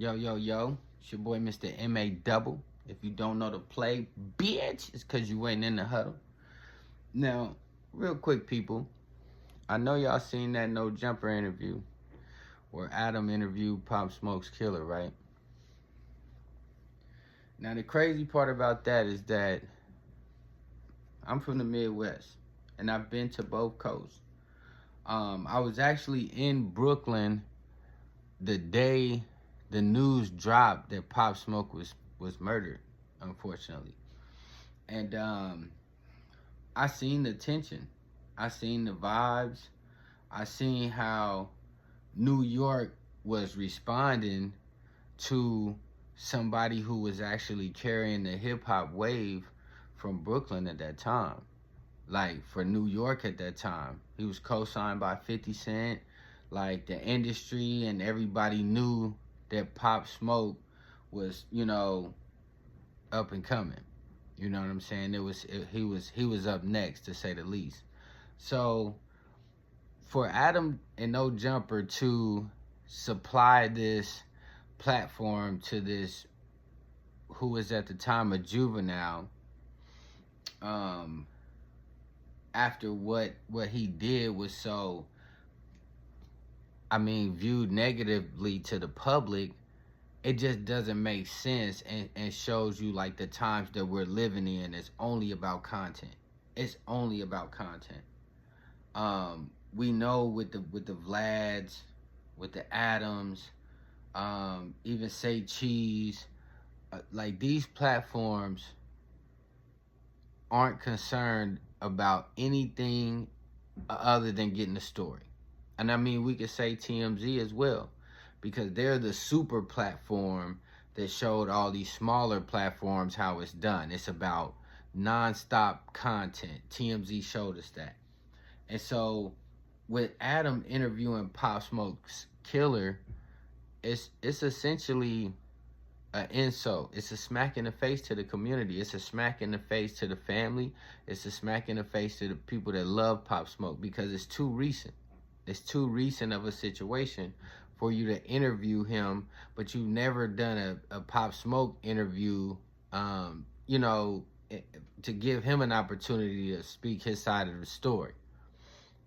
Yo, yo, yo. It's your boy, Mr. M.A. Double. If you don't know the play, bitch, it's because you ain't in the huddle. Now, real quick, people. I know y'all seen that No Jumper interview where Adam interviewed Pop Smoke's killer, right? Now, the crazy part about that is that I'm from the Midwest, and I've been to both coasts. I was actually in Brooklyn the day the news dropped that Pop Smoke was murdered, unfortunately. And I seen the tension. I seen the vibes. I seen how New York was responding to somebody who was actually carrying the hip hop wave from Brooklyn at that time. Like for New York at that time. He was co-signed by 50 Cent. Like the industry and everybody knew that Pop Smoke was, up and coming. You know what I'm saying? He was up next, to say the least. So for Adam and No Jumper to supply this platform to this who was at the time a juvenile, after what he did was so, viewed negatively to the public, it just doesn't make sense, and shows you like the times that we're living in. It's only about content. It's only about content. We know with the Vlads, with the Adams, even Say Cheese, like these platforms aren't concerned about anything other than getting the story. And we could say TMZ as well, because they're the super platform that showed all these smaller platforms how it's done. It's about nonstop content. TMZ showed us that. And so with Adam interviewing Pop Smoke's killer, it's essentially an insult. It's a smack in the face to the community. It's a smack in the face to the family. It's a smack in the face to the people that love Pop Smoke, because it's too recent. It's too recent of a situation for you to interview him, but you've never done a Pop Smoke interview, to give him an opportunity to speak his side of the story.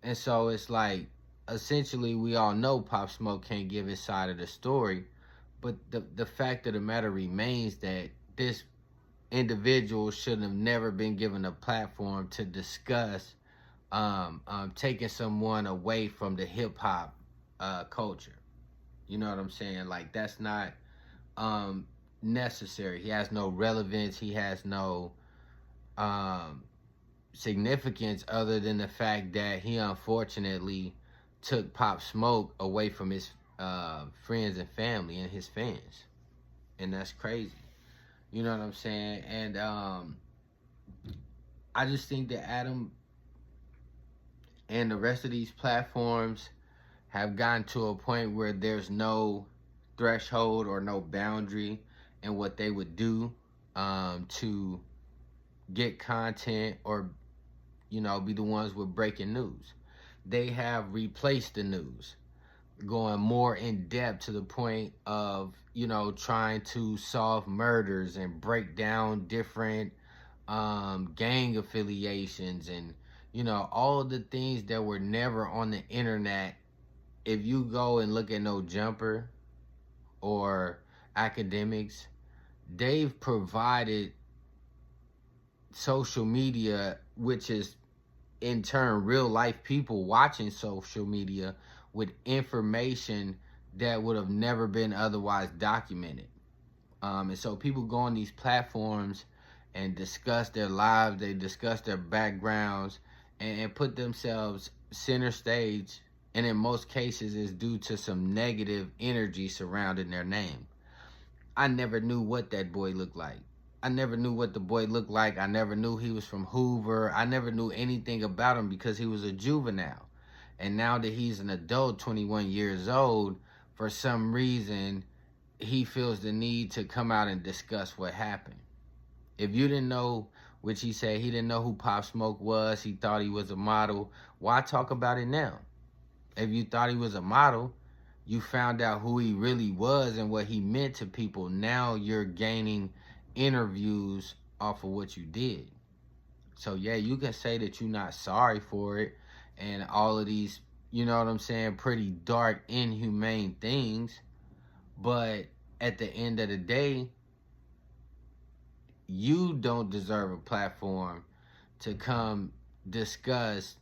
And so it's like, essentially, we all know Pop Smoke can't give his side of the story, but the fact of the matter remains that this individual should have never been given a platform to discuss taking someone away from the hip hop culture. You know what I'm saying? Like, that's not necessary. He has no relevance. He has no significance other than the fact that he unfortunately took Pop Smoke away from his friends and family and his fans. And that's crazy. You know what I'm saying? And I just think that Adam and the rest of these platforms have gotten to a point where there's no threshold or no boundary in what they would do to get content or, be the ones with breaking news. They have replaced the news, going more in depth to the point of, trying to solve murders and break down different gang affiliations and, all of the things that were never on the internet. If you go and look at No Jumper or Academics, they've provided social media, which is in turn real life people watching social media, with information that would have never been otherwise documented. And so people go on these platforms and discuss their lives, they discuss their backgrounds, and put themselves center stage, and in most cases is due to some negative energy surrounding their name. I never knew what that boy looked like. I never knew what the boy looked like. I never knew he was from Hoover. I never knew anything about him because he was a juvenile. And now that he's an adult, 21 years old, for some reason, he feels the need to come out and discuss what happened. If you didn't know, which he said he didn't know who Pop Smoke was, he thought he was a model, why talk about it now? If you thought he was a model, you found out who he really was and what he meant to people. Now you're gaining interviews off of what you did. So yeah, you can say that you're not sorry for it and all of these, you know what I'm saying, pretty dark, inhumane things. But at the end of the day, you don't deserve a platform to come discuss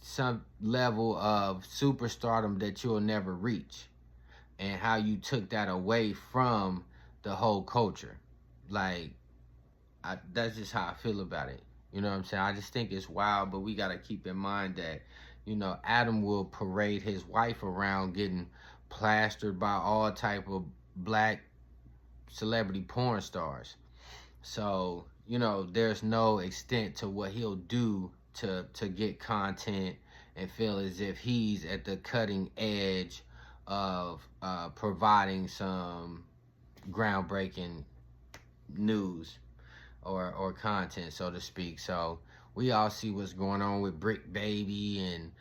some level of superstardom that you'll never reach, and how you took that away from the whole culture. Like, that's just how I feel about it. You know what I'm saying? I just think it's wild, but we got to keep in mind that, you know, Adam will parade his wife around getting plastered by all type of black celebrity porn stars. So, you know, there's no extent to what he'll do to get content and feel as if he's at the cutting edge of providing some groundbreaking news or content, so to speak. So we all see what's going on with Brick Baby and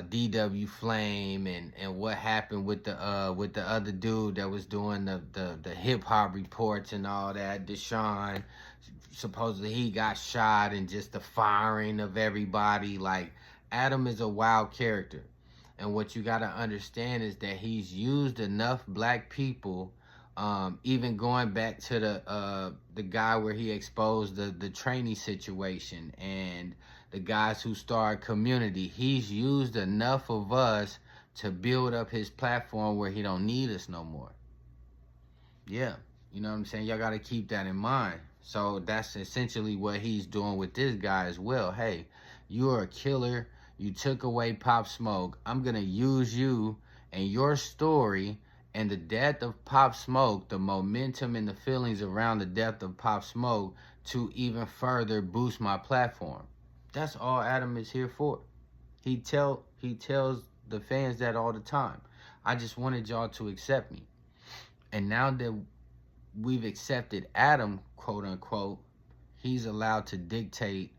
DW Flame and what happened with the other dude that was doing the hip hop reports and all that. Deshaun, supposedly he got shot, and just the firing of everybody. Like, Adam is a wild character, and what you got to understand is that he's used enough black people. Even going back to the guy where he exposed the trainee situation and the guys who started Community, he's used enough of us to build up his platform where he don't need us no more. Yeah, you know what I'm saying? Y'all got to keep that in mind. So that's essentially what he's doing with this guy as well. Hey, you're a killer. You took away Pop Smoke. I'm going to use you and your story and the death of Pop Smoke, the momentum and the feelings around the death of Pop Smoke, to even further boost my platform. That's all Adam is here for. He tells the fans that all the time. I just wanted y'all to accept me. And now that we've accepted Adam, quote unquote, he's allowed to dictate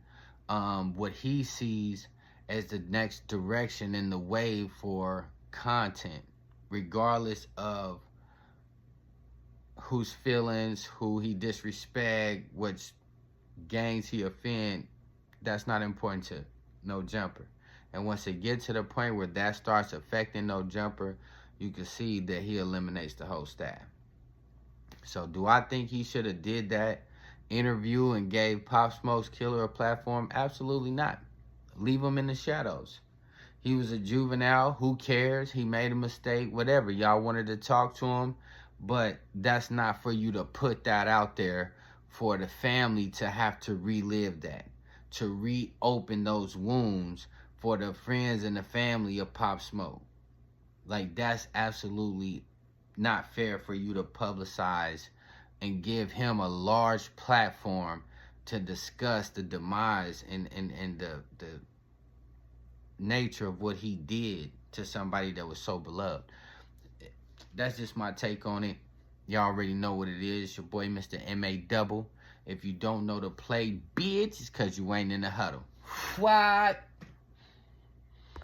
what he sees as the next direction in the wave for content, regardless of whose feelings, who he disrespect, which gangs he offend. That's not important to No Jumper. And once it gets to the point where that starts affecting No Jumper, you can see that he eliminates the whole staff. So do I think he should have did that interview and gave Pop Smoke's killer a platform? Absolutely not. Leave him in the shadows. He was a juvenile. Who cares? He made a mistake. Whatever. Y'all wanted to talk to him. But that's not for you to put that out there for the family to have to relive that. To reopen those wounds for the friends and the family of Pop Smoke. Like, that's absolutely not fair for you to publicize and give him a large platform to discuss the demise and the nature of what he did to somebody that was so beloved. That's just my take on it. Y'all already know what it is. Your boy, Mr. M.A. Double. If you don't know the play, bitch, it's because you ain't in the huddle. What?